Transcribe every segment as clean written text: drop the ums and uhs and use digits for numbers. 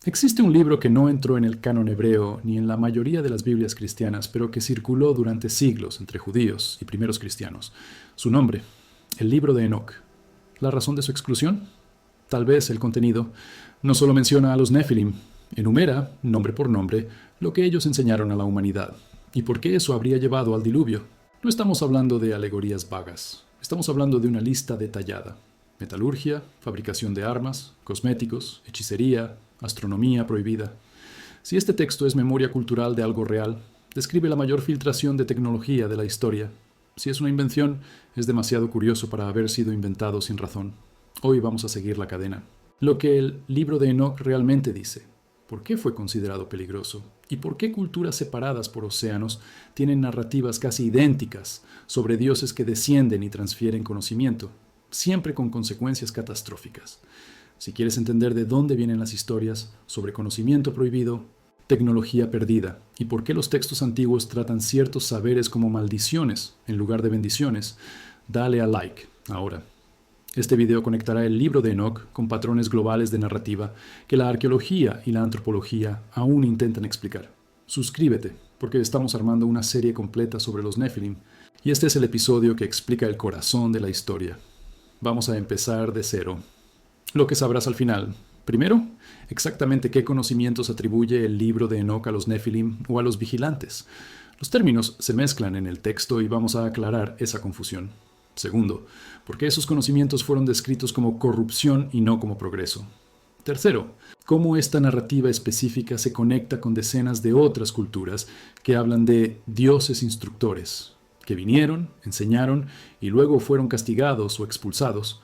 Existe un libro que no entró en el canon hebreo ni en la mayoría de las Biblias cristianas, pero que circuló durante siglos entre judíos y primeros cristianos. Su nombre, el libro de Enoc. ¿La razón de su exclusión? Tal vez el contenido. No solo menciona a los Nefilim, enumera, nombre por nombre, lo que ellos enseñaron a la humanidad, y por qué eso habría llevado al diluvio. No estamos hablando de alegorías vagas, estamos hablando de una lista detallada. Metalurgia, fabricación de armas, cosméticos, hechicería, astronomía prohibida. Si este texto es memoria cultural de algo real, describe la mayor filtración de tecnología de la historia. Si es una invención, es demasiado curioso para haber sido inventado sin razón. Hoy vamos a seguir la cadena. Lo que el libro de Enoc realmente dice. ¿Por qué fue considerado peligroso? ¿Y por qué culturas separadas por océanos tienen narrativas casi idénticas sobre dioses que descienden y transfieren conocimiento, siempre con consecuencias catastróficas? Si quieres entender de dónde vienen las historias sobre conocimiento prohibido, tecnología perdida, y por qué los textos antiguos tratan ciertos saberes como maldiciones en lugar de bendiciones, dale a like ahora. Este video conectará el libro de Enoc con patrones globales de narrativa que la arqueología y la antropología aún intentan explicar. Suscríbete, porque estamos armando una serie completa sobre los Nefilim, y este es el episodio que explica el corazón de la historia. Vamos a empezar de cero. Lo que sabrás al final. Primero, exactamente qué conocimientos atribuye el libro de Enoc a los Nefilim o a los vigilantes. Los términos se mezclan en el texto y vamos a aclarar esa confusión. Segundo, por qué esos conocimientos fueron descritos como corrupción y no como progreso. Tercero, cómo esta narrativa específica se conecta con decenas de otras culturas que hablan de dioses instructores, que vinieron, enseñaron y luego fueron castigados o expulsados.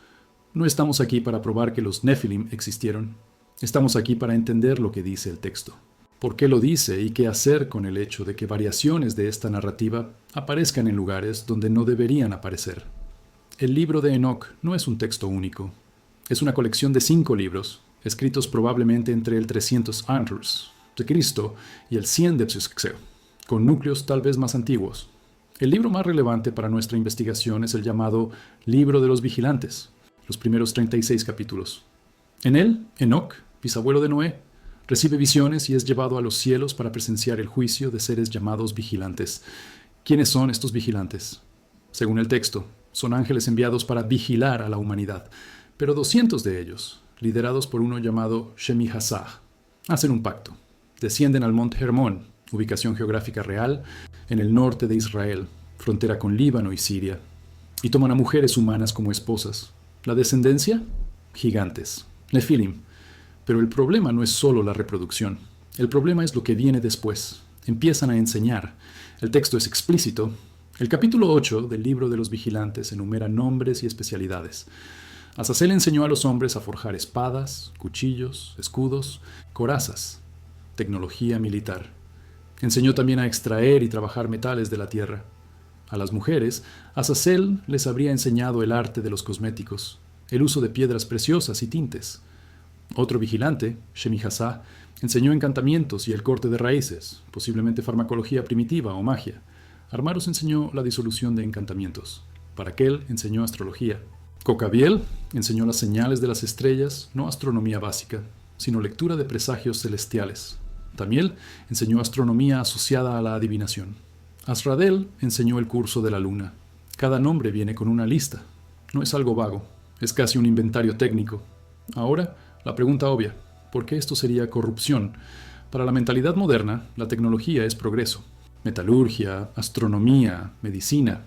No estamos aquí para probar que los Nefilim existieron. Estamos aquí para entender lo que dice el texto. ¿Por qué lo dice y qué hacer con el hecho de que variaciones de esta narrativa aparezcan en lugares donde no deberían aparecer? El libro de Enoc no es un texto único. Es una colección de 5 libros, escritos probablemente entre el 300 Antrus de Cristo y el 100 de Pseuxeo, con núcleos tal vez más antiguos. El libro más relevante para nuestra investigación es el llamado Libro de los Vigilantes, los primeros 36 capítulos. En él, Enoc, bisabuelo de Noé, recibe visiones y es llevado a los cielos para presenciar el juicio de seres llamados vigilantes. ¿Quiénes son estos vigilantes? Según el texto, son ángeles enviados para vigilar a la humanidad, pero 200 de ellos, liderados por uno llamado Shemi Hassah, hacen un pacto. Descienden al monte Hermón, ubicación geográfica real, en el norte de Israel, frontera con Líbano y Siria, y toman a mujeres humanas como esposas. ¿La descendencia? Gigantes, Nefilim. Pero el problema no es solo la reproducción. El problema es lo que viene después. Empiezan a enseñar. El texto es explícito. El capítulo 8 del libro de los vigilantes enumera nombres y especialidades. Azazel enseñó a los hombres a forjar espadas, cuchillos, escudos, corazas, tecnología militar. Enseñó también a extraer y trabajar metales de la tierra. A las mujeres, Azazel les habría enseñado el arte de los cosméticos, el uso de piedras preciosas y tintes. Otro vigilante, Shemi Hassah, enseñó encantamientos y el corte de raíces, posiblemente farmacología primitiva o magia. Armaros enseñó la disolución de encantamientos. Paraquel enseñó astrología. Cocabiel enseñó las señales de las estrellas, no astronomía básica, sino lectura de presagios celestiales. Tamiel enseñó astronomía asociada a la adivinación. Asradel enseñó el curso de la luna. Cada nombre viene con una lista. No es algo vago, es casi un inventario técnico. Ahora, la pregunta obvia, ¿por qué esto sería corrupción? Para la mentalidad moderna, la tecnología es progreso. Metalurgia, astronomía, medicina.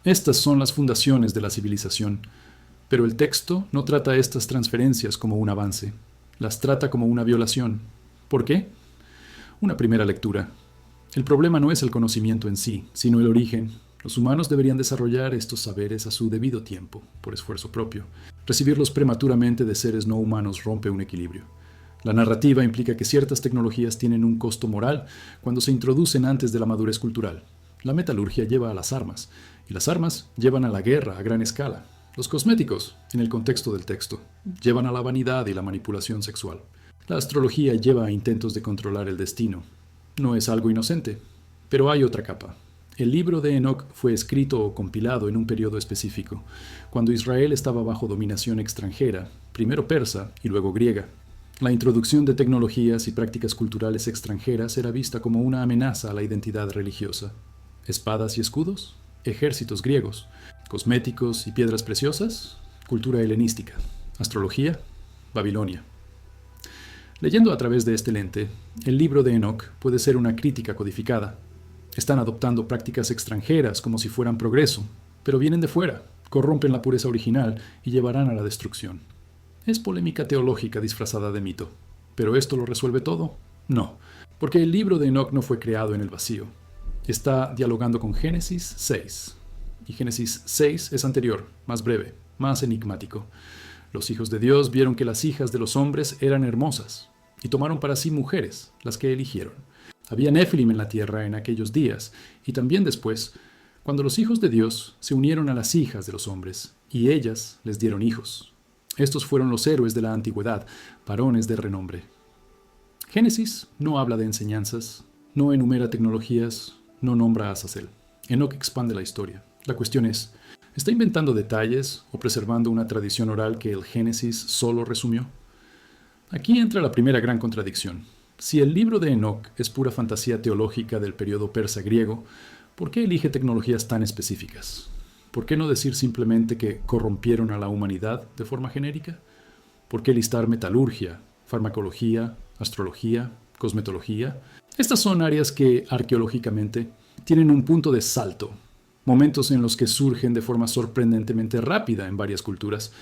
Estas son las fundaciones de la civilización. Pero el texto no trata estas transferencias como un avance. Las trata como una violación. ¿Por qué? Una primera lectura. El problema no es el conocimiento en sí, sino el origen. Los humanos deberían desarrollar estos saberes a su debido tiempo, por esfuerzo propio. Recibirlos prematuramente de seres no humanos rompe un equilibrio. La narrativa implica que ciertas tecnologías tienen un costo moral cuando se introducen antes de la madurez cultural. La metalurgia lleva a las armas, y las armas llevan a la guerra a gran escala. Los cosméticos, en el contexto del texto, llevan a la vanidad y la manipulación sexual. La astrología lleva a intentos de controlar el destino. No es algo inocente, pero hay otra capa. El libro de Enoc fue escrito o compilado en un periodo específico, cuando Israel estaba bajo dominación extranjera, primero persa y luego griega. La introducción de tecnologías y prácticas culturales extranjeras era vista como una amenaza a la identidad religiosa. Espadas y escudos, ejércitos griegos, cosméticos y piedras preciosas, cultura helenística, astrología, Babilonia. Leyendo a través de este lente, el libro de Enoc puede ser una crítica codificada. Están adoptando prácticas extranjeras como si fueran progreso, pero vienen de fuera, corrompen la pureza original y llevarán a la destrucción. Es polémica teológica disfrazada de mito. ¿Pero esto lo resuelve todo? No, porque el libro de Enoc no fue creado en el vacío. Está dialogando con Génesis 6. Y Génesis 6 es anterior, más breve, más enigmático. Los hijos de Dios vieron que las hijas de los hombres eran hermosas, y tomaron para sí mujeres, las que eligieron. Había Nefilim en la tierra en aquellos días, y también después, cuando los hijos de Dios se unieron a las hijas de los hombres, y ellas les dieron hijos. Estos fueron los héroes de la antigüedad, varones de renombre. Génesis no habla de enseñanzas, no enumera tecnologías, no nombra a Azazel. Enoc expande la historia. La cuestión es, ¿está inventando detalles o preservando una tradición oral que el Génesis solo resumió? Aquí entra la primera gran contradicción. Si el libro de Enoc es pura fantasía teológica del periodo persa griego, ¿por qué elige tecnologías tan específicas? ¿Por qué no decir simplemente que corrompieron a la humanidad de forma genérica? ¿Por qué listar metalurgia, farmacología, astrología, cosmetología? Estas son áreas que, arqueológicamente, tienen un punto de salto, momentos en los que surgen de forma sorprendentemente rápida en varias culturas.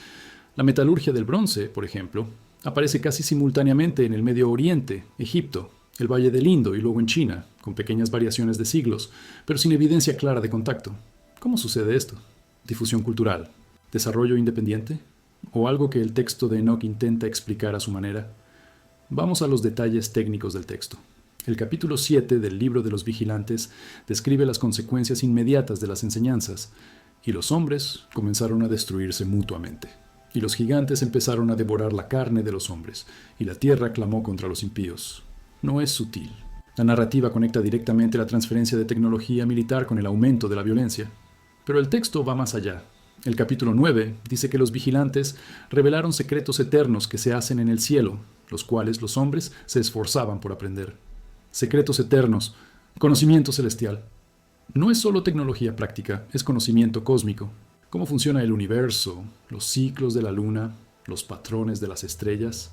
La metalurgia del bronce, por ejemplo, aparece casi simultáneamente en el Medio Oriente, Egipto, el Valle del Indo y luego en China, con pequeñas variaciones de siglos, pero sin evidencia clara de contacto. ¿Cómo sucede esto? ¿Difusión cultural? ¿Desarrollo independiente? ¿O algo que el texto de Enoc intenta explicar a su manera? Vamos a los detalles técnicos del texto. El capítulo 7 del libro de los vigilantes describe las consecuencias inmediatas de las enseñanzas, y los hombres comenzaron a destruirse mutuamente. Y los gigantes empezaron a devorar la carne de los hombres, y la tierra clamó contra los impíos. No es sutil. La narrativa conecta directamente la transferencia de tecnología militar con el aumento de la violencia. Pero el texto va más allá. El capítulo 9 dice que los vigilantes revelaron secretos eternos que se hacen en el cielo, los cuales los hombres se esforzaban por aprender. Secretos eternos, conocimiento celestial. No es solo tecnología práctica, es conocimiento cósmico. Cómo funciona el universo, los ciclos de la luna, los patrones de las estrellas.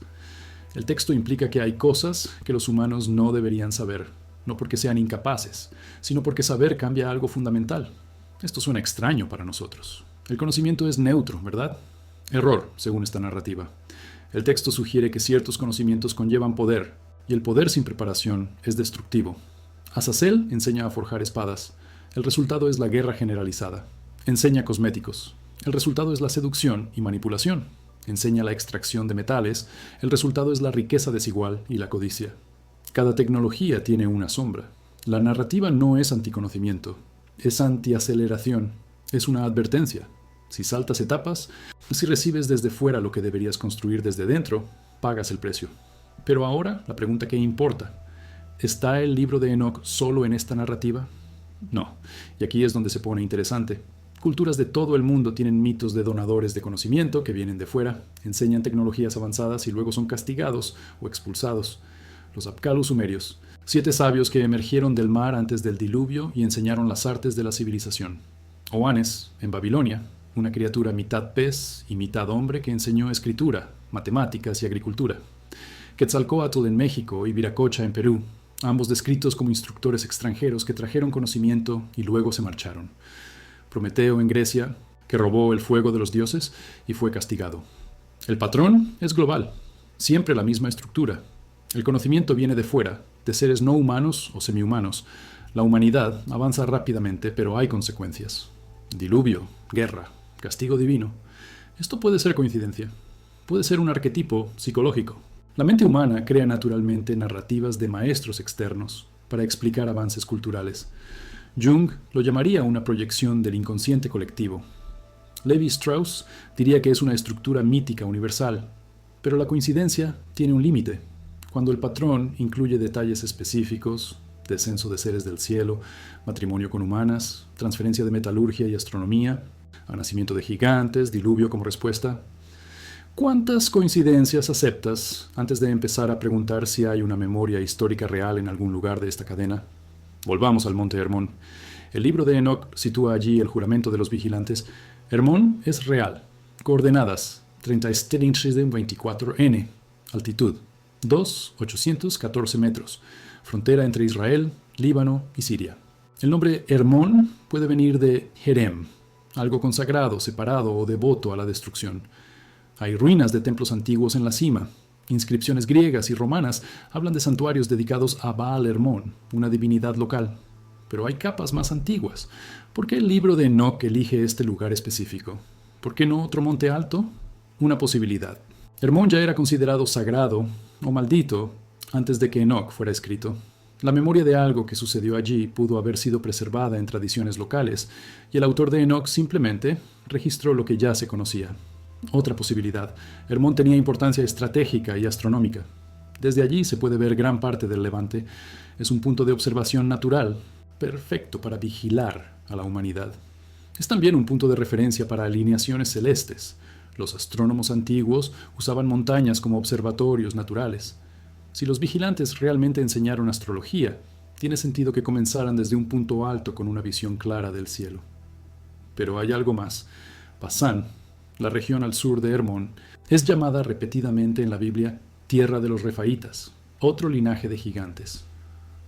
El texto implica que hay cosas que los humanos no deberían saber, no porque sean incapaces, sino porque saber cambia algo fundamental. Esto suena extraño para nosotros. El conocimiento es neutro, ¿verdad? Error, según esta narrativa. El texto sugiere que ciertos conocimientos conllevan poder, y el poder sin preparación es destructivo. Azazel enseña a forjar espadas. El resultado es la guerra generalizada. Enseña cosméticos. El resultado es la seducción y manipulación. Enseña la extracción de metales. El resultado es la riqueza desigual y la codicia. Cada tecnología tiene una sombra. La narrativa no es anticonocimiento. Es antiaceleración. Es una advertencia. Si saltas etapas, si recibes desde fuera lo que deberías construir desde dentro, pagas el precio. Pero ahora, la pregunta que importa. ¿Está el libro de Enoc solo en esta narrativa? No. Y aquí es donde se pone interesante. Culturas de todo el mundo tienen mitos de donadores de conocimiento que vienen de fuera, enseñan tecnologías avanzadas y luego son castigados o expulsados. Los Apkallu sumerios, 7 sabios que emergieron del mar antes del diluvio y enseñaron las artes de la civilización. Oanes, en Babilonia, una criatura mitad pez y mitad hombre que enseñó escritura, matemáticas y agricultura. Quetzalcóatl en México y Viracocha en Perú, ambos descritos como instructores extranjeros que trajeron conocimiento y luego se marcharon. Prometeo en Grecia, que robó el fuego de los dioses y fue castigado. El patrón es global, siempre la misma estructura. El conocimiento viene de fuera, de seres no humanos o semihumanos. La humanidad avanza rápidamente, pero hay consecuencias. Diluvio, guerra, castigo divino. Esto puede ser coincidencia. Puede ser un arquetipo psicológico. La mente humana crea naturalmente narrativas de maestros externos para explicar avances culturales. Jung lo llamaría una proyección del inconsciente colectivo. Levi Strauss diría que es una estructura mítica universal, pero la coincidencia tiene un límite. Cuando el patrón incluye detalles específicos, descenso de seres del cielo, matrimonio con humanas, transferencia de metalurgia y astronomía, nacimiento de gigantes, diluvio como respuesta. ¿Cuántas coincidencias aceptas antes de empezar a preguntar si hay una memoria histórica real en algún lugar de esta cadena? Volvamos al Monte Hermón. El libro de Enoc sitúa allí el juramento de los vigilantes. Hermón es real. Coordenadas: 30,24 N. Altitud: 2,814 metros. Frontera entre Israel, Líbano y Siria. El nombre Hermón puede venir de Jerem, algo consagrado, separado o devoto a la destrucción. Hay ruinas de templos antiguos en la cima. Inscripciones griegas y romanas hablan de santuarios dedicados a Baal Hermón, una divinidad local. Pero hay capas más antiguas. ¿Por qué el libro de Enoc elige este lugar específico? ¿Por qué no otro monte alto? Una posibilidad. Hermón ya era considerado sagrado o maldito antes de que Enoc fuera escrito. La memoria de algo que sucedió allí pudo haber sido preservada en tradiciones locales, y el autor de Enoc simplemente registró lo que ya se conocía. Otra posibilidad: Hermón tenía importancia estratégica y astronómica. Desde allí se puede ver gran parte del Levante. Es un punto de observación natural, perfecto para vigilar a la humanidad. Es también un punto de referencia para alineaciones celestes. Los astrónomos antiguos usaban montañas como observatorios naturales. Si los vigilantes realmente enseñaron astrología, tiene sentido que comenzaran desde un punto alto con una visión clara del cielo. Pero hay algo más. Basán, la región al sur de Hermón, es llamada repetidamente en la Biblia Tierra de los Refaítas, otro linaje de gigantes.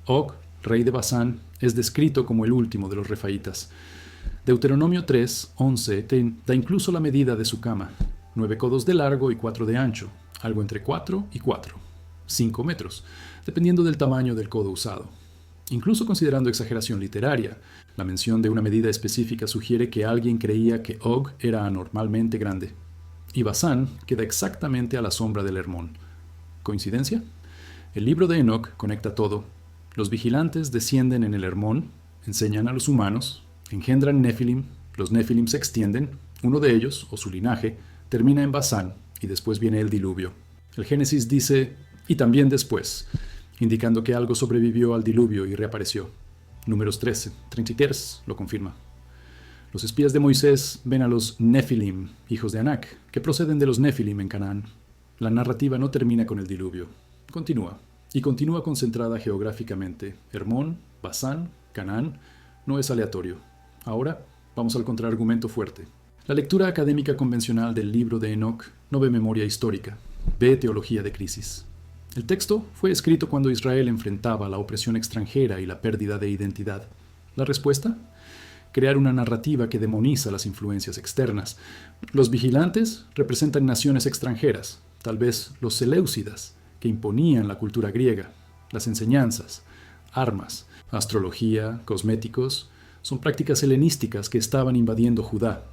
Og, rey de Basán, es descrito como el último de los Refaítas. Deuteronomio 3:11 da incluso la medida de su cama: 9 codos de largo y 4 de ancho, algo entre 4 y 4, 5 metros, dependiendo del tamaño del codo usado. Incluso considerando exageración literaria, la mención de una medida específica sugiere que alguien creía que Og era anormalmente grande. Y Basán queda exactamente a la sombra del Hermón. ¿Coincidencia? El libro de Enoc conecta todo. Los vigilantes descienden en el Hermón, enseñan a los humanos, engendran Nefilim, los Nefilim se extienden, uno de ellos, o su linaje, termina en Basán, y después viene el diluvio. El Génesis dice: y también después, indicando que algo sobrevivió al diluvio y reapareció. Números 33 lo confirma. Los espías de Moisés ven a los Nefilim, hijos de Anak, que proceden de los Nefilim en Canaán. La narrativa no termina con el diluvio. Continúa, y continúa concentrada geográficamente. Hermón, Basán, Canaán, no es aleatorio. Ahora, vamos al contraargumento fuerte. La lectura académica convencional del libro de Enoc no ve memoria histórica, ve teología de crisis. El texto fue escrito cuando Israel enfrentaba la opresión extranjera y la pérdida de identidad. ¿La respuesta? Crear una narrativa que demoniza las influencias externas. Los vigilantes representan naciones extranjeras, tal vez los seleucidas, que imponían la cultura griega, las enseñanzas, armas, astrología, cosméticos, son prácticas helenísticas que estaban invadiendo Judá.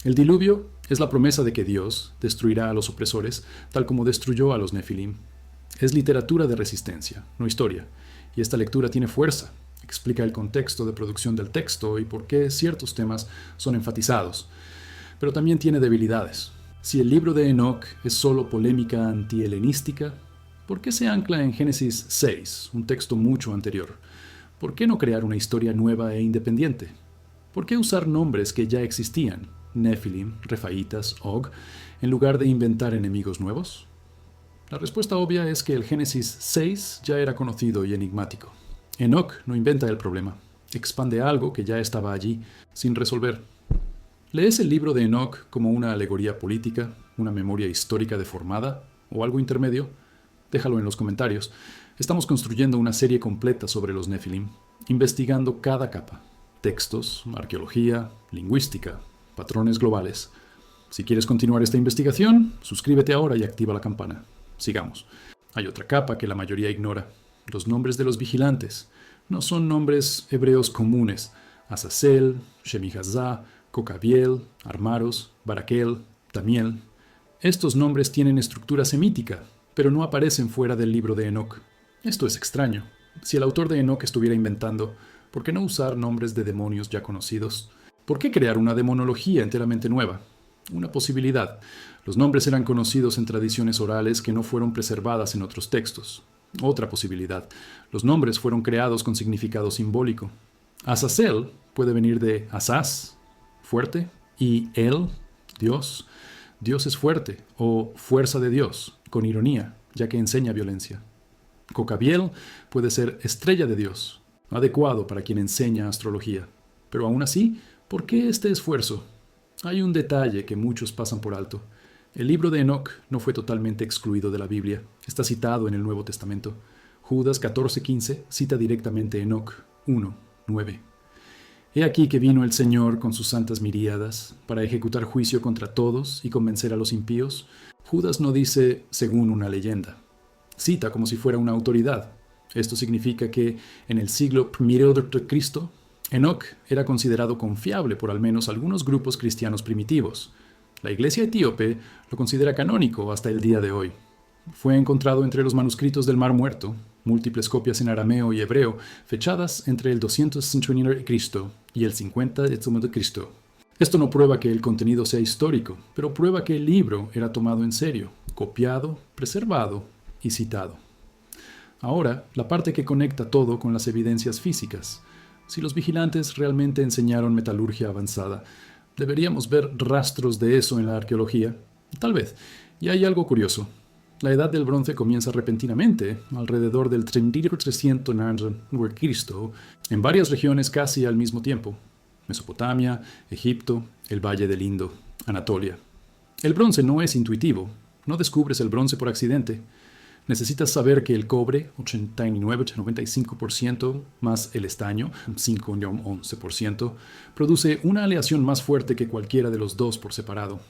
El diluvio es la promesa de que Dios destruirá a los opresores, tal como destruyó a los Nefilim. Es literatura de resistencia, no historia, y esta lectura tiene fuerza. Explica el contexto de producción del texto y por qué ciertos temas son enfatizados. Pero también tiene debilidades. Si el libro de Enoc es solo polémica anti-helenística, ¿por qué se ancla en Génesis 6, un texto mucho anterior? ¿Por qué no crear una historia nueva e independiente? ¿Por qué usar nombres que ya existían, Nefilim, Refaítas, Og, en lugar de inventar enemigos nuevos? La respuesta obvia es que el Génesis 6 ya era conocido y enigmático. Enoc no inventa el problema, expande algo que ya estaba allí, sin resolver. ¿Lees el libro de Enoc como una alegoría política, una memoria histórica deformada o algo intermedio? Déjalo en los comentarios. Estamos construyendo una serie completa sobre los Nefilim, investigando cada capa: textos, arqueología, lingüística, patrones globales. Si quieres continuar esta investigación, suscríbete ahora y activa la campana. Sigamos. Hay otra capa que la mayoría ignora: los nombres de los vigilantes. No son nombres hebreos comunes: Azazel, Shemihazá, Cocabiel, Armaros, Baraquel, Tamiel. Estos nombres tienen estructura semítica, pero no aparecen fuera del libro de Enoc. Esto es extraño. Si el autor de Enoc estuviera inventando, ¿por qué no usar nombres de demonios ya conocidos? ¿Por qué crear una demonología enteramente nueva? Una posibilidad. Los nombres eran conocidos en tradiciones orales que no fueron preservadas en otros textos. Otra posibilidad. Los nombres fueron creados con significado simbólico. Azazel puede venir de Asaz, fuerte, y El, Dios, Dios es fuerte o fuerza de Dios, con ironía, ya que enseña violencia. Cocabiel puede ser estrella de Dios, adecuado para quien enseña astrología. Pero aún así, ¿por qué este esfuerzo? Hay un detalle que muchos pasan por alto. El libro de Enoc no fue totalmente excluido de la Biblia. Está citado en el Nuevo Testamento. Judas 14:15 cita directamente Enoc 1:9. He aquí que vino el Señor con sus santas miríadas para ejecutar juicio contra todos y convencer a los impíos. Judas no dice según una leyenda. Cita como si fuera una autoridad. Esto significa que en el siglo I de Cristo, Enoc era considerado confiable por al menos algunos grupos cristianos primitivos. La iglesia etíope lo considera canónico hasta el día de hoy. Fue encontrado entre los manuscritos del Mar Muerto, múltiples copias en arameo y hebreo, fechadas entre el 251 de Cristo y el 50 de Cristo. Esto no prueba que el contenido sea histórico, pero prueba que el libro era tomado en serio, copiado, preservado y citado. Ahora, la parte que conecta todo con las evidencias físicas. Si los vigilantes realmente enseñaron metalurgia avanzada, ¿deberíamos ver rastros de eso en la arqueología? Tal vez. Y hay algo curioso. La edad del bronce comienza repentinamente, alrededor del 300 a.C., en varias regiones casi al mismo tiempo. Mesopotamia, Egipto, el Valle del Indo, Anatolia. El bronce no es intuitivo. No descubres el bronce por accidente. Necesitas saber que el cobre, 89-95%, más el estaño, 5-11%, produce una aleación más fuerte que cualquiera de los dos por separado.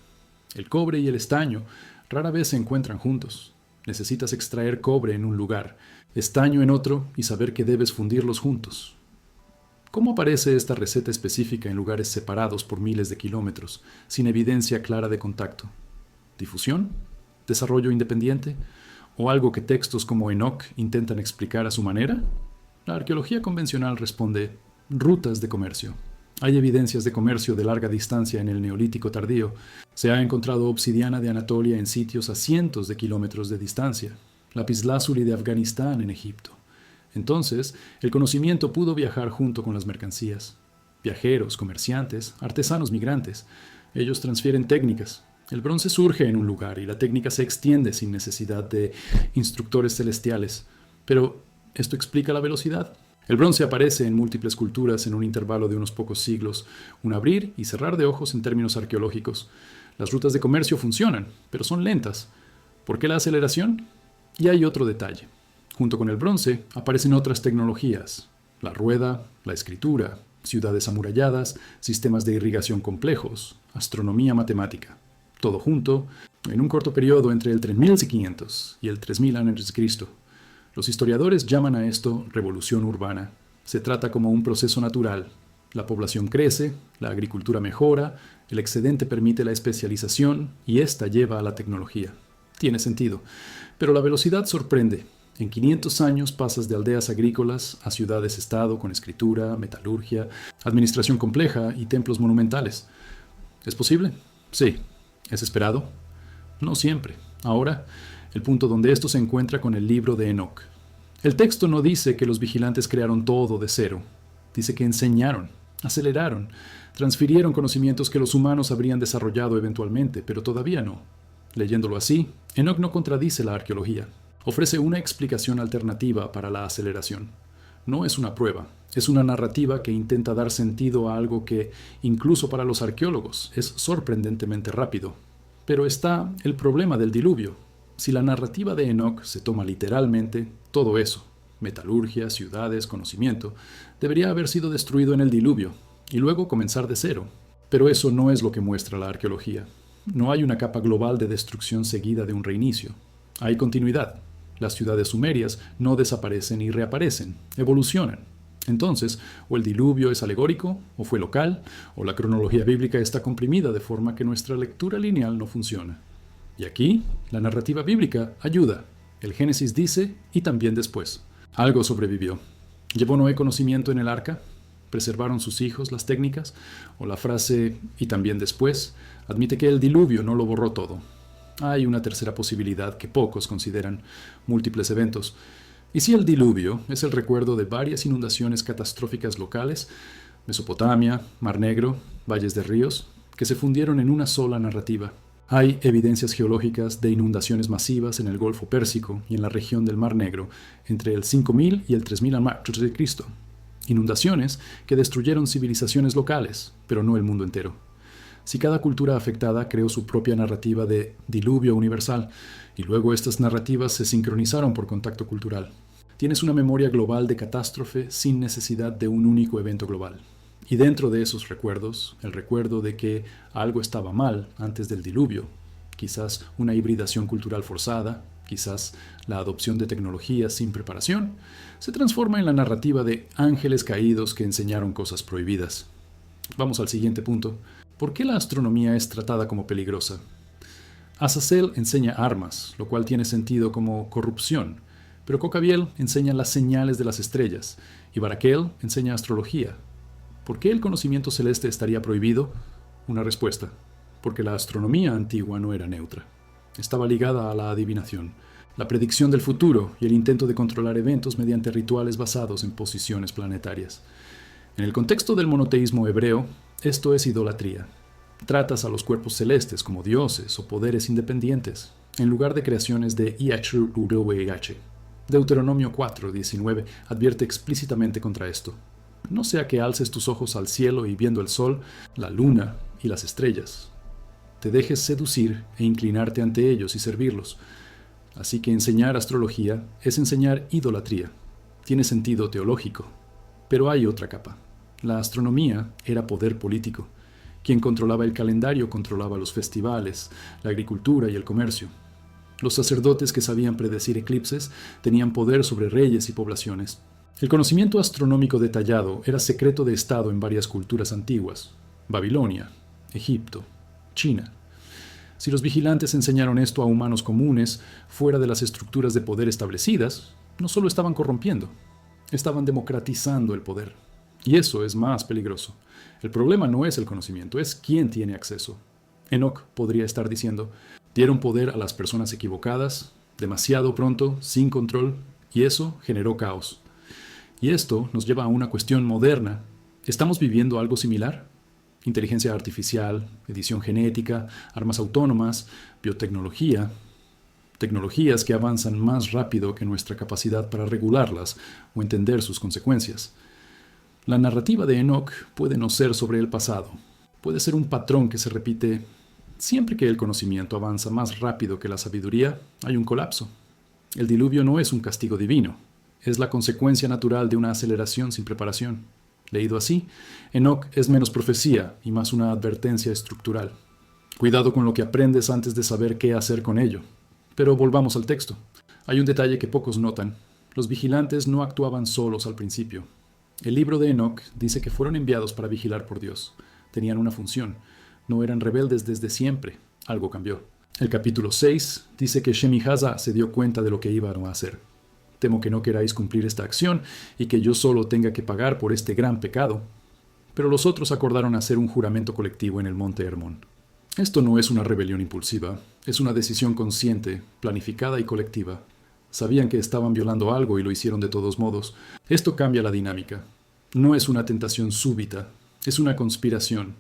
El cobre y el estaño rara vez se encuentran juntos. Necesitas extraer cobre en un lugar, estaño en otro y saber que debes fundirlos juntos. ¿Cómo aparece esta receta específica en lugares separados por miles de kilómetros, sin evidencia clara de contacto? ¿Difusión? ¿Desarrollo independiente? ¿O algo que textos como Enoc intentan explicar a su manera? La arqueología convencional responde: rutas de comercio. Hay evidencias de comercio de larga distancia en el Neolítico tardío. Se ha encontrado obsidiana de Anatolia en sitios a cientos de kilómetros de distancia, lapislázuli de Afganistán en Egipto. Entonces, el conocimiento pudo viajar junto con las mercancías. Viajeros, comerciantes, artesanos migrantes. Ellos transfieren técnicas. El bronce surge en un lugar y la técnica se extiende sin necesidad de instructores celestiales. Pero, ¿esto explica la velocidad? El bronce aparece en múltiples culturas en un intervalo de unos pocos siglos, un abrir y cerrar de ojos en términos arqueológicos. Las rutas de comercio funcionan, pero son lentas. ¿Por qué la aceleración? Y hay otro detalle. Junto con el bronce aparecen otras tecnologías: la rueda, la escritura, ciudades amuralladas, sistemas de irrigación complejos, astronomía matemática. Todo junto, en un corto periodo entre el 3500 y el 3000 a.C. Los historiadores llaman a esto revolución urbana. Se trata como un proceso natural. La población crece, la agricultura mejora, el excedente permite la especialización y esta lleva a la tecnología. Tiene sentido. Pero la velocidad sorprende. En 500 años pasas de aldeas agrícolas a ciudades-estado con escritura, metalurgia, administración compleja y templos monumentales. ¿Es posible? Sí. ¿Es esperado? No siempre. Ahora, el punto donde esto se encuentra con el libro de Enoc. El texto no dice que los vigilantes crearon todo de cero. Dice que enseñaron, aceleraron, transfirieron conocimientos que los humanos habrían desarrollado eventualmente, pero todavía no. Leyéndolo así, Enoc no contradice la arqueología. Ofrece una explicación alternativa para la aceleración. No es una prueba, es una narrativa que intenta dar sentido a algo que, incluso para los arqueólogos, es sorprendentemente rápido. Pero está el problema del diluvio. Si la narrativa de Enoc se toma literalmente, todo eso, metalurgia, ciudades, conocimiento, debería haber sido destruido en el diluvio, y luego comenzar de cero. Pero eso no es lo que muestra la arqueología. No hay una capa global de destrucción seguida de un reinicio. Hay continuidad. Las ciudades sumerias no desaparecen y reaparecen, evolucionan. Entonces, o el diluvio es alegórico, o fue local, o la cronología bíblica está comprimida de forma que nuestra lectura lineal no funciona. Y aquí, la narrativa bíblica ayuda. El Génesis dice, y también después. Algo sobrevivió. ¿Llevó Noé conocimiento en el arca? ¿Preservaron sus hijos las técnicas? O la frase, y también después, admite que el diluvio no lo borró todo. Hay una tercera posibilidad que pocos consideran: múltiples eventos. ¿Y si el diluvio es el recuerdo de varias inundaciones catastróficas locales, Mesopotamia, Mar Negro, valles de ríos, que se fundieron en una sola narrativa? Hay evidencias geológicas de inundaciones masivas en el Golfo Pérsico y en la región del Mar Negro entre el 5000 y el 3000 a.C. Inundaciones que destruyeron civilizaciones locales, pero no el mundo entero. Si cada cultura afectada creó su propia narrativa de diluvio universal, y luego estas narrativas se sincronizaron por contacto cultural, tienes una memoria global de catástrofe sin necesidad de un único evento global. Y dentro de esos recuerdos, el recuerdo de que algo estaba mal antes del diluvio, quizás una hibridación cultural forzada, quizás la adopción de tecnologías sin preparación, se transforma en la narrativa de ángeles caídos que enseñaron cosas prohibidas. Vamos al siguiente punto. ¿Por qué la astronomía es tratada como peligrosa? Azazel enseña armas, lo cual tiene sentido como corrupción, pero Cocabiel enseña las señales de las estrellas y Barakel enseña astrología. ¿Por qué el conocimiento celeste estaría prohibido? Una respuesta: porque la astronomía antigua no era neutra. Estaba ligada a la adivinación, la predicción del futuro y el intento de controlar eventos mediante rituales basados en posiciones planetarias. En el contexto del monoteísmo hebreo, esto es idolatría. Tratas a los cuerpos celestes como dioses o poderes independientes, en lugar de creaciones de IH. Deuteronomio 4:19 advierte explícitamente contra esto. No sea que alces tus ojos al cielo y viendo el sol, la luna y las estrellas, te dejes seducir e inclinarte ante ellos y servirlos. Así que enseñar astrología es enseñar idolatría. Tiene sentido teológico. Pero hay otra capa. La astronomía era poder político. Quien controlaba el calendario controlaba los festivales, la agricultura y el comercio. Los sacerdotes que sabían predecir eclipses tenían poder sobre reyes y poblaciones. El conocimiento astronómico detallado era secreto de Estado en varias culturas antiguas: Babilonia, Egipto, China. Si los vigilantes enseñaron esto a humanos comunes, fuera de las estructuras de poder establecidas, no solo estaban corrompiendo, estaban democratizando el poder. Y eso es más peligroso. El problema no es el conocimiento, es quién tiene acceso. Enoch podría estar diciendo: dieron poder a las personas equivocadas, demasiado pronto, sin control, y eso generó caos. Y esto nos lleva a una cuestión moderna. ¿Estamos viviendo algo similar? Inteligencia artificial, edición genética, armas autónomas, biotecnología, tecnologías que avanzan más rápido que nuestra capacidad para regularlas o entender sus consecuencias. La narrativa de Enoch puede no ser sobre el pasado. Puede ser un patrón que se repite. Siempre que el conocimiento avanza más rápido que la sabiduría, hay un colapso. El diluvio no es un castigo divino. Es la consecuencia natural de una aceleración sin preparación. Leído así, Enoch es menos profecía y más una advertencia estructural. Cuidado con lo que aprendes antes de saber qué hacer con ello. Pero volvamos al texto. Hay un detalle que pocos notan. Los vigilantes no actuaban solos al principio. El libro de Enoch dice que fueron enviados para vigilar por Dios. Tenían una función. No eran rebeldes desde siempre. Algo cambió. El capítulo 6 dice que Shemi-Haza se dio cuenta de lo que iban a hacer. Temo que no queráis cumplir esta acción y que yo solo tenga que pagar por este gran pecado. Pero los otros acordaron hacer un juramento colectivo en el monte Hermón. Esto no es una rebelión impulsiva, es una decisión consciente, planificada y colectiva. Sabían que estaban violando algo y lo hicieron de todos modos. Esto cambia la dinámica. No es una tentación súbita, es una conspiración.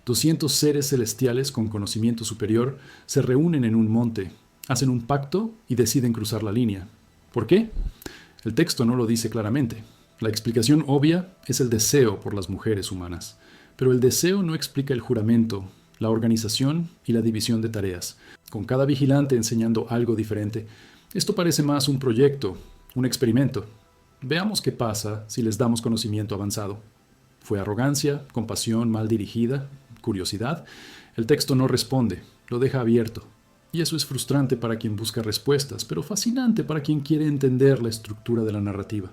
200 seres celestiales con conocimiento superior se reúnen en un monte, hacen un pacto y deciden cruzar la línea. ¿Por qué? El texto no lo dice claramente. La explicación obvia es el deseo por las mujeres humanas. Pero el deseo no explica el juramento, la organización y la división de tareas, con cada vigilante enseñando algo diferente. Esto parece más un proyecto, un experimento. Veamos qué pasa si les damos conocimiento avanzado. ¿Fue arrogancia, compasión mal dirigida, curiosidad? El texto no responde, lo deja abierto. Y eso es frustrante para quien busca respuestas, pero fascinante para quien quiere entender la estructura de la narrativa.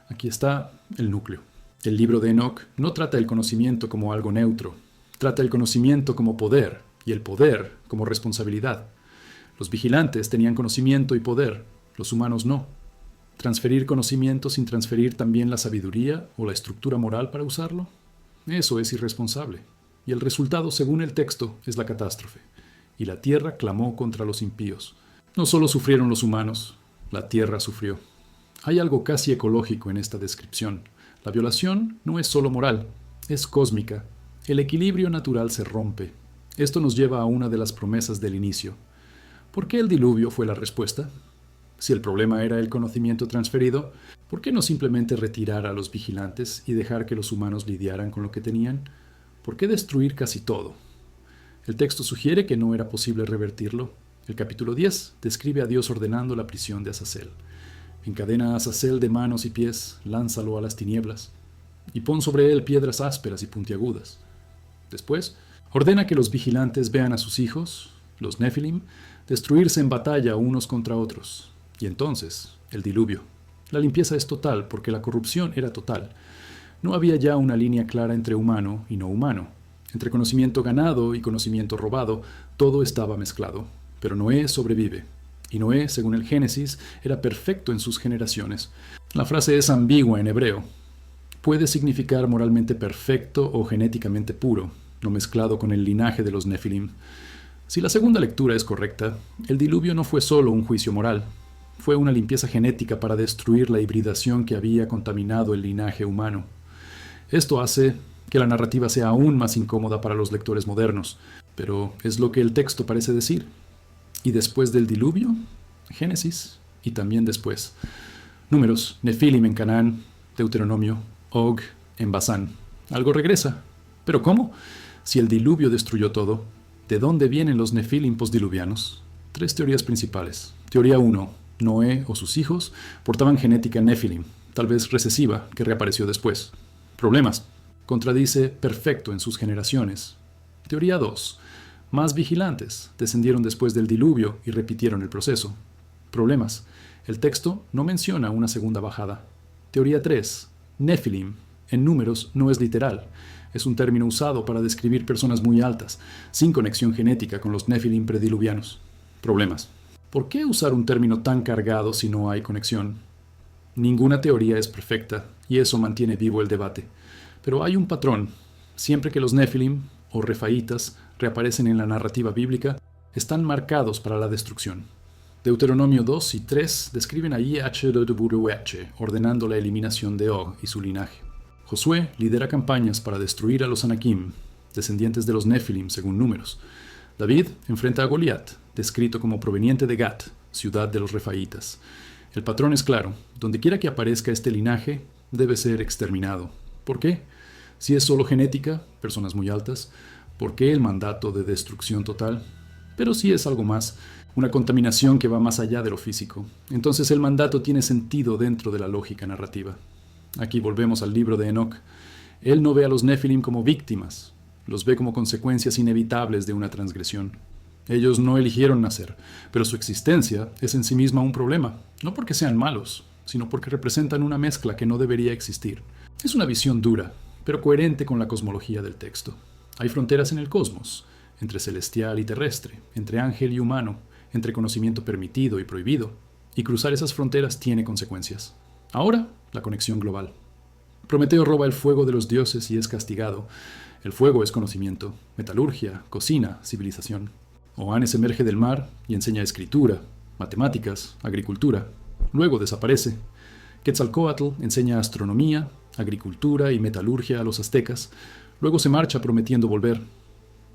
Aquí está el núcleo. El libro de Enoch no trata el conocimiento como algo neutro. Trata el conocimiento como poder y el poder como responsabilidad. Los vigilantes tenían conocimiento y poder, los humanos no. ¿Transferir conocimiento sin transferir también la sabiduría o la estructura moral para usarlo? Eso es irresponsable. Y el resultado, según el texto, es la catástrofe. Y la tierra clamó contra los impíos. No solo sufrieron los humanos, la tierra sufrió. Hay algo casi ecológico en esta descripción. La violación no es solo moral, es cósmica. El equilibrio natural se rompe. Esto nos lleva a una de las promesas del inicio. ¿Por qué el diluvio fue la respuesta? Si el problema era el conocimiento transferido, ¿por qué no simplemente retirar a los vigilantes y dejar que los humanos lidiaran con lo que tenían? ¿Por qué destruir casi todo? El texto sugiere que no era posible revertirlo. El capítulo 10 describe a Dios ordenando la prisión de Azazel. Encadena a Azazel de manos y pies, lánzalo a las tinieblas, y pon sobre él piedras ásperas y puntiagudas. Después, ordena que los vigilantes vean a sus hijos, los Nefilim, destruirse en batalla unos contra otros. Y entonces, el diluvio. La limpieza es total porque la corrupción era total. No había ya una línea clara entre humano y no humano. Entre conocimiento ganado y conocimiento robado, todo estaba mezclado. Pero Noé sobrevive. Y Noé, según el Génesis, era perfecto en sus generaciones. La frase es ambigua en hebreo. Puede significar moralmente perfecto o genéticamente puro, no mezclado con el linaje de los Nefilim. Si la segunda lectura es correcta, el diluvio no fue solo un juicio moral. Fue una limpieza genética para destruir la hibridación que había contaminado el linaje humano. Esto hace que la narrativa sea aún más incómoda para los lectores modernos, pero es lo que el texto parece decir. Y después del diluvio, Génesis, y también después. Números, Nefilim en Canaán, Deuteronomio, Og en Basán. Algo regresa. ¿Pero cómo? Si el diluvio destruyó todo, ¿de dónde vienen los Nefilim postdiluvianos? 3 teorías principales. Teoría 1. Noé o sus hijos portaban genética Nefilim, tal vez recesiva, que reapareció después. Problemas. Contradice perfecto en sus generaciones. Teoría 2. Más vigilantes descendieron después del diluvio y repitieron el proceso. Problemas. El texto no menciona una segunda bajada. Teoría 3. Nefilim, en números, no es literal. Es un término usado para describir personas muy altas, sin conexión genética con los Nefilim prediluvianos. Problemas. ¿Por qué usar un término tan cargado si no hay conexión? Ninguna teoría es perfecta, y eso mantiene vivo el debate. Pero hay un patrón. Siempre que los Nefilim, o refaítas, reaparecen en la narrativa bíblica, están marcados para la destrucción. Deuteronomio 2 y 3 describen a Yahweh ordenando la eliminación de Og y su linaje. Josué lidera campañas para destruir a los Anakim, descendientes de los Nefilim según números. David enfrenta a Goliat, descrito como proveniente de Gat, ciudad de los refaítas. El patrón es claro, donde quiera que aparezca este linaje, debe ser exterminado. ¿Por qué? Si es solo genética, personas muy altas, ¿por qué el mandato de destrucción total? Pero si es algo más, una contaminación que va más allá de lo físico, entonces el mandato tiene sentido dentro de la lógica narrativa. Aquí volvemos al libro de Enoc. Él no ve a los Nefilim como víctimas, los ve como consecuencias inevitables de una transgresión. Ellos no eligieron nacer, pero su existencia es en sí misma un problema, no porque sean malos, sino porque representan una mezcla que no debería existir. Es una visión dura, pero coherente con la cosmología del texto. Hay fronteras en el cosmos, entre celestial y terrestre, entre ángel y humano, entre conocimiento permitido y prohibido, y cruzar esas fronteras tiene consecuencias. Ahora, la conexión global. Prometeo roba el fuego de los dioses y es castigado. El fuego es conocimiento, metalurgia, cocina, civilización. Oanes emerge del mar y enseña escritura, matemáticas, agricultura. Luego desaparece. Quetzalcóatl enseña astronomía, agricultura y metalurgia a los aztecas. Luego se marcha prometiendo volver.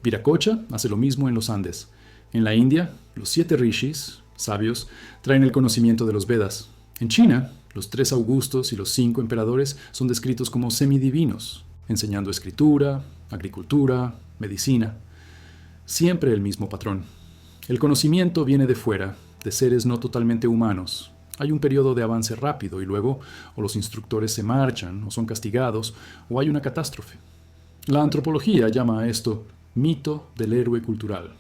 Viracocha hace lo mismo en los Andes. En la India, los 7 rishis, sabios, traen el conocimiento de los Vedas. En China, los 3 augustos y los 5 emperadores son descritos como semidivinos, enseñando escritura, agricultura, medicina. Siempre el mismo patrón. El conocimiento viene de fuera, de seres no totalmente humanos. Hay un periodo de avance rápido y luego o los instructores se marchan o son castigados o hay una catástrofe. La antropología llama a esto mito del héroe cultural.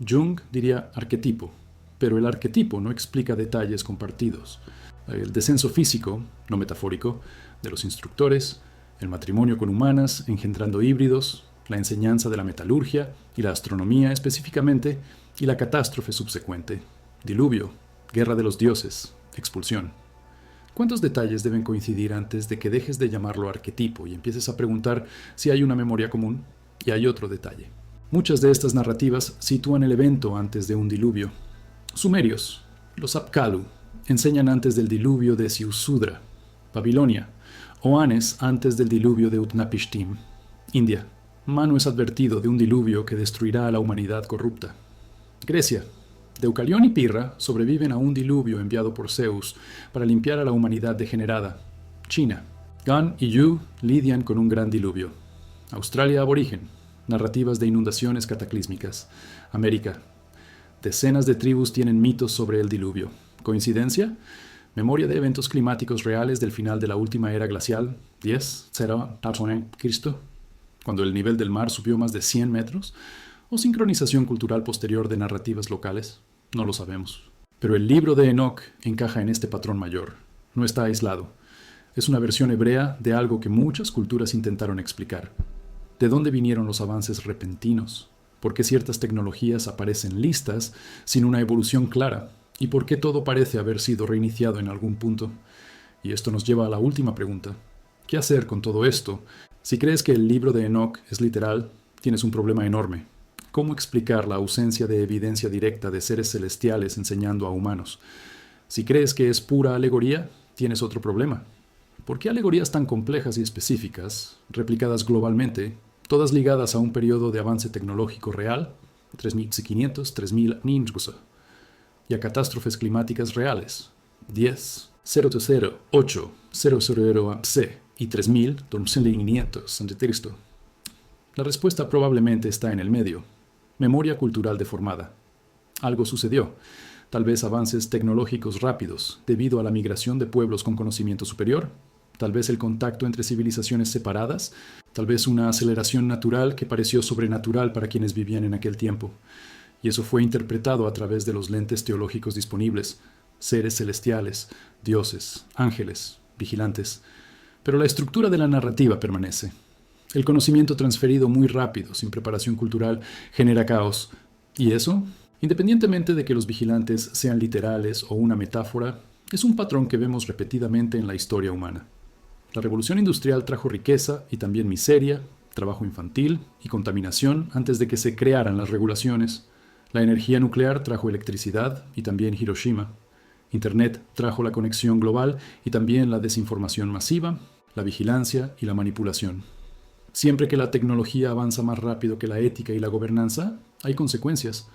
Jung diría arquetipo, pero el arquetipo no explica detalles compartidos. El descenso físico, no metafórico, de los instructores, el matrimonio con humanas engendrando híbridos, la enseñanza de la metalurgia y la astronomía específicamente, y la catástrofe subsecuente, diluvio, guerra de los dioses, expulsión. ¿Cuántos detalles deben coincidir antes de que dejes de llamarlo arquetipo y empieces a preguntar si hay una memoria común? Y hay otro detalle. Muchas de estas narrativas sitúan el evento antes de un diluvio. Sumerios, los Apkallu, enseñan antes del diluvio de Siusudra. Babilonia, Oanes antes del diluvio de Utnapishtim. India, Manu es advertido de un diluvio que destruirá a la humanidad corrupta. Grecia. Deucalión y Pirra sobreviven a un diluvio enviado por Zeus para limpiar a la humanidad degenerada. China. Gan y Yu lidian con un gran diluvio. Australia aborigen. Narrativas de inundaciones cataclísmicas. América. Decenas de tribus tienen mitos sobre el diluvio. ¿Coincidencia? Memoria de eventos climáticos reales del final de la última era glacial, 10.0 Cristo, cuando el nivel del mar subió más de 100 metros, o sincronización cultural posterior de narrativas locales. No lo sabemos. Pero el libro de Enoc encaja en este patrón mayor. No está aislado. Es una versión hebrea de algo que muchas culturas intentaron explicar. ¿De dónde vinieron los avances repentinos? ¿Por qué ciertas tecnologías aparecen listas sin una evolución clara? ¿Y por qué todo parece haber sido reiniciado en algún punto? Y esto nos lleva a la última pregunta. ¿Qué hacer con todo esto? Si crees que el libro de Enoc es literal, tienes un problema enorme. ¿Cómo explicar la ausencia de evidencia directa de seres celestiales enseñando a humanos? Si crees que es pura alegoría, tienes otro problema. ¿Por qué alegorías tan complejas y específicas, replicadas globalmente, todas ligadas a un periodo de avance tecnológico real, 3500, 3000 incluso, y a catástrofes climáticas reales, 10, 000, 8, 000 C y 3000, 2500 a.C.? La respuesta probablemente está en el medio. Memoria cultural deformada. Algo sucedió. Tal vez avances tecnológicos rápidos debido a la migración de pueblos con conocimiento superior. Tal vez el contacto entre civilizaciones separadas. Tal vez una aceleración natural que pareció sobrenatural para quienes vivían en aquel tiempo. Y eso fue interpretado a través de los lentes teológicos disponibles. Seres celestiales, dioses, ángeles, vigilantes. Pero la estructura de la narrativa permanece. El conocimiento transferido muy rápido, sin preparación cultural, genera caos. ¿Y eso? Independientemente de que los vigilantes sean literales o una metáfora, es un patrón que vemos repetidamente en la historia humana. La revolución industrial trajo riqueza y también miseria, trabajo infantil y contaminación antes de que se crearan las regulaciones. La energía nuclear trajo electricidad y también Hiroshima. Internet trajo la conexión global y también la desinformación masiva, la vigilancia y la manipulación. Siempre que la tecnología avanza más rápido que la ética y la gobernanza, hay consecuencias.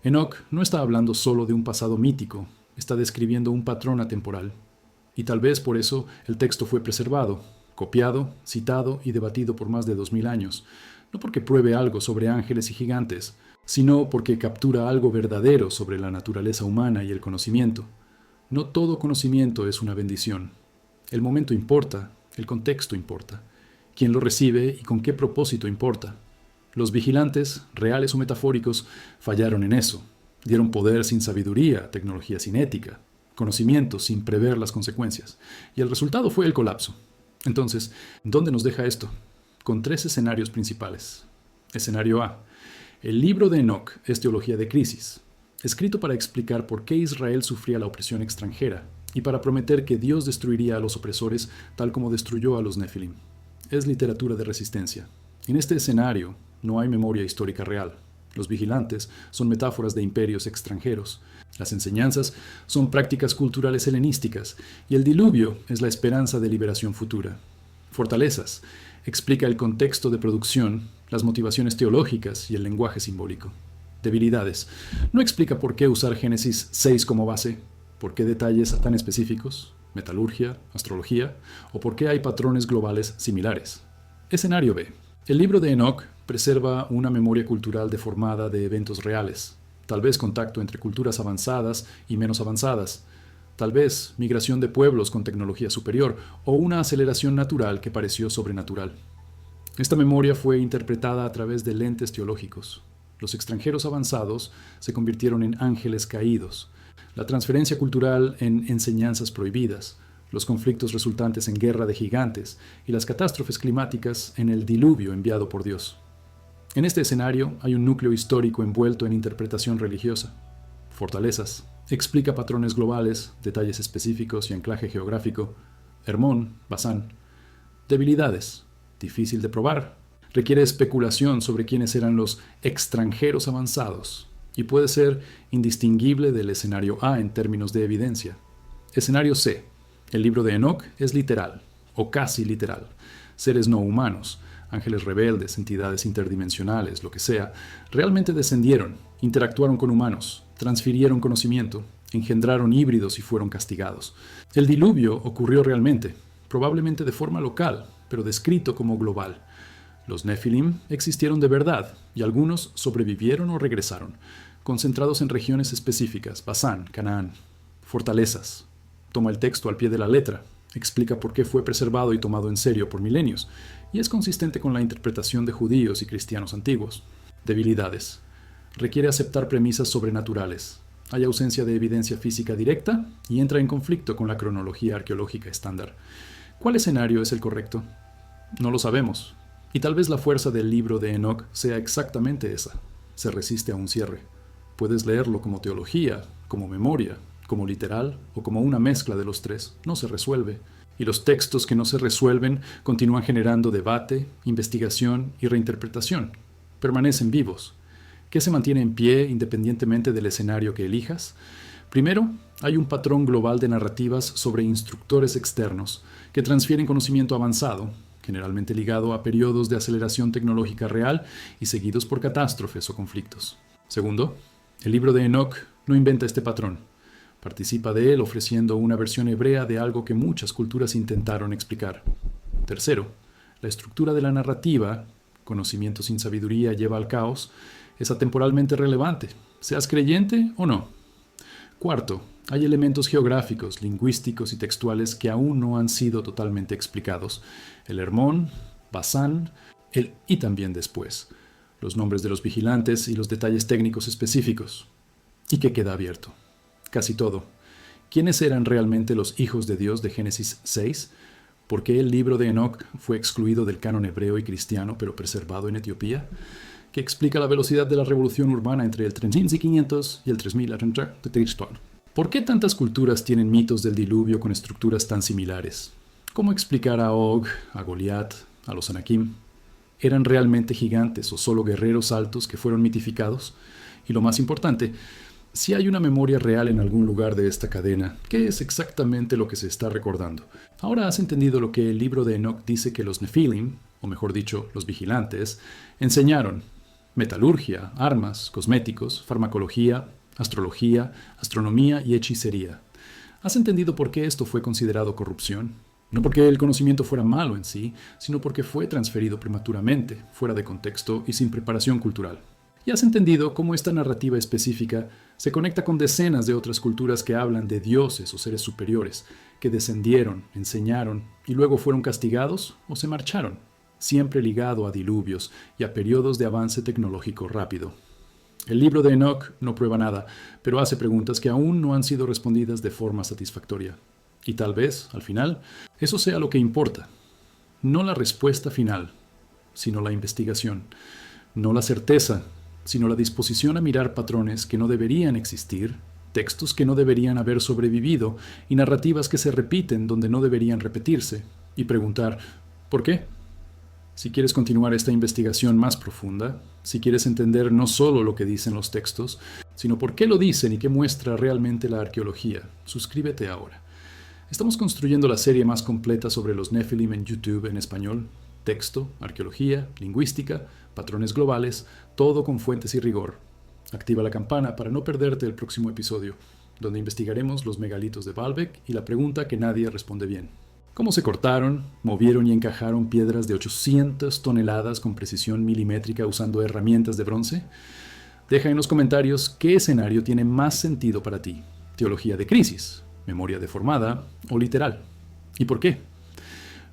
Enoc no está hablando solo de un pasado mítico, está describiendo un patrón atemporal. Y tal vez por eso el texto fue preservado, copiado, citado y debatido por más de 2000 años, no porque pruebe algo sobre ángeles y gigantes, sino porque captura algo verdadero sobre la naturaleza humana y el conocimiento. No todo conocimiento es una bendición. El momento importa, el contexto importa. Quién lo recibe y con qué propósito importa. Los vigilantes, reales o metafóricos, fallaron en eso. Dieron poder sin sabiduría, tecnología sin ética, conocimiento sin prever las consecuencias. Y el resultado fue el colapso. Entonces, ¿dónde nos deja esto? Con 3 escenarios principales. Escenario A. El libro de Enoc es teología de crisis, escrito para explicar por qué Israel sufría la opresión extranjera y para prometer que Dios destruiría a los opresores tal como destruyó a los Nefilim. Es literatura de resistencia. En este escenario no hay memoria histórica real. Los vigilantes son metáforas de imperios extranjeros. Las enseñanzas son prácticas culturales helenísticas y el diluvio es la esperanza de liberación futura. Fortalezas explica el contexto de producción, las motivaciones teológicas y el lenguaje simbólico. Debilidades no explica por qué usar Génesis 6 como base, por qué detalles tan específicos, metalurgia, astrología, o por qué hay patrones globales similares. Escenario B. El libro de Enoc preserva una memoria cultural deformada de eventos reales, tal vez contacto entre culturas avanzadas y menos avanzadas, tal vez migración de pueblos con tecnología superior o una aceleración natural que pareció sobrenatural. Esta memoria fue interpretada a través de lentes teológicos. Los extranjeros avanzados se convirtieron en ángeles caídos, la transferencia cultural en enseñanzas prohibidas, los conflictos resultantes en guerra de gigantes y las catástrofes climáticas en el diluvio enviado por Dios. En este escenario hay un núcleo histórico envuelto en interpretación religiosa. Fortalezas. Explica patrones globales, detalles específicos y anclaje geográfico. Hermón, Basán. Debilidades. Difícil de probar. Requiere especulación sobre quiénes eran los extranjeros avanzados y puede ser indistinguible del escenario A en términos de evidencia. Escenario C. El libro de Enoc es literal, o casi literal. Seres no humanos, ángeles rebeldes, entidades interdimensionales, lo que sea, realmente descendieron, interactuaron con humanos, transfirieron conocimiento, engendraron híbridos y fueron castigados. El diluvio ocurrió realmente, probablemente de forma local, pero descrito como global. Los Nephilim existieron de verdad, y algunos sobrevivieron o regresaron, concentrados en regiones específicas, Basán, Canaán, fortalezas. Toma el texto al pie de la letra, explica por qué fue preservado y tomado en serio por milenios, y es consistente con la interpretación de judíos y cristianos antiguos. Debilidades. Requiere aceptar premisas sobrenaturales. Hay ausencia de evidencia física directa y entra en conflicto con la cronología arqueológica estándar. ¿Cuál escenario es el correcto? No lo sabemos, y tal vez la fuerza del libro de Enoch sea exactamente esa. Se resiste a un cierre. Puedes leerlo como teología, como memoria, como literal o como una mezcla de los tres. No se resuelve. Y los textos que no se resuelven continúan generando debate, investigación y reinterpretación. Permanecen vivos. ¿Qué se mantiene en pie independientemente del escenario que elijas? Primero, hay un patrón global de narrativas sobre instructores externos que transfieren conocimiento avanzado, generalmente ligado a periodos de aceleración tecnológica real y seguidos por catástrofes o conflictos. Segundo, el libro de Enoch no inventa este patrón. Participa de él ofreciendo una versión hebrea de algo que muchas culturas intentaron explicar. Tercero, la estructura de la narrativa, conocimiento sin sabiduría lleva al caos, es atemporalmente relevante, seas creyente o no. Cuarto, hay elementos geográficos, lingüísticos y textuales que aún no han sido totalmente explicados. El Hermón, Basán, el y también después. Los nombres de los vigilantes y los detalles técnicos específicos. ¿Y qué queda abierto? Casi todo. ¿Quiénes eran realmente los hijos de Dios de Génesis 6? ¿Por qué el libro de Enoch fue excluido del canon hebreo y cristiano pero preservado en Etiopía? ¿Qué explica la velocidad de la revolución urbana entre el 3500 y el 3000 a.C.? ¿Por qué tantas culturas tienen mitos del diluvio con estructuras tan similares? ¿Cómo explicar a Og, a Goliat, a los Anakim? ¿Eran realmente gigantes o solo guerreros altos que fueron mitificados? Y lo más importante, si hay una memoria real en algún lugar de esta cadena, ¿qué es exactamente lo que se está recordando? Ahora has entendido lo que el libro de Enoch dice que los Nephilim, o mejor dicho, los vigilantes, enseñaron: metalurgia, armas, cosméticos, farmacología, astrología, astronomía y hechicería. ¿Has entendido por qué esto fue considerado corrupción? No porque el conocimiento fuera malo en sí, sino porque fue transferido prematuramente, fuera de contexto y sin preparación cultural. Y has entendido cómo esta narrativa específica se conecta con decenas de otras culturas que hablan de dioses o seres superiores, que descendieron, enseñaron y luego fueron castigados o se marcharon, siempre ligado a diluvios y a periodos de avance tecnológico rápido. El libro de Enoch no prueba nada, pero hace preguntas que aún no han sido respondidas de forma satisfactoria. Y tal vez, al final, eso sea lo que importa. No la respuesta final, sino la investigación. No la certeza, sino la disposición a mirar patrones que no deberían existir, textos que no deberían haber sobrevivido y narrativas que se repiten donde no deberían repetirse, y preguntar, ¿por qué? Si quieres continuar esta investigación más profunda, si quieres entender no solo lo que dicen los textos, sino por qué lo dicen y qué muestra realmente la arqueología, suscríbete ahora. Estamos construyendo la serie más completa sobre los Nephilim en YouTube en español: texto, arqueología, lingüística, patrones globales, todo con fuentes y rigor. Activa la campana para no perderte el próximo episodio, donde investigaremos los megalitos de Baalbek y la pregunta que nadie responde bien: ¿cómo se cortaron, movieron y encajaron piedras de 800 toneladas con precisión milimétrica usando herramientas de bronce? Deja en los comentarios qué escenario tiene más sentido para ti: teología de crisis, memoria deformada o literal. ¿Y por qué?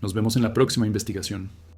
Nos vemos en la próxima investigación.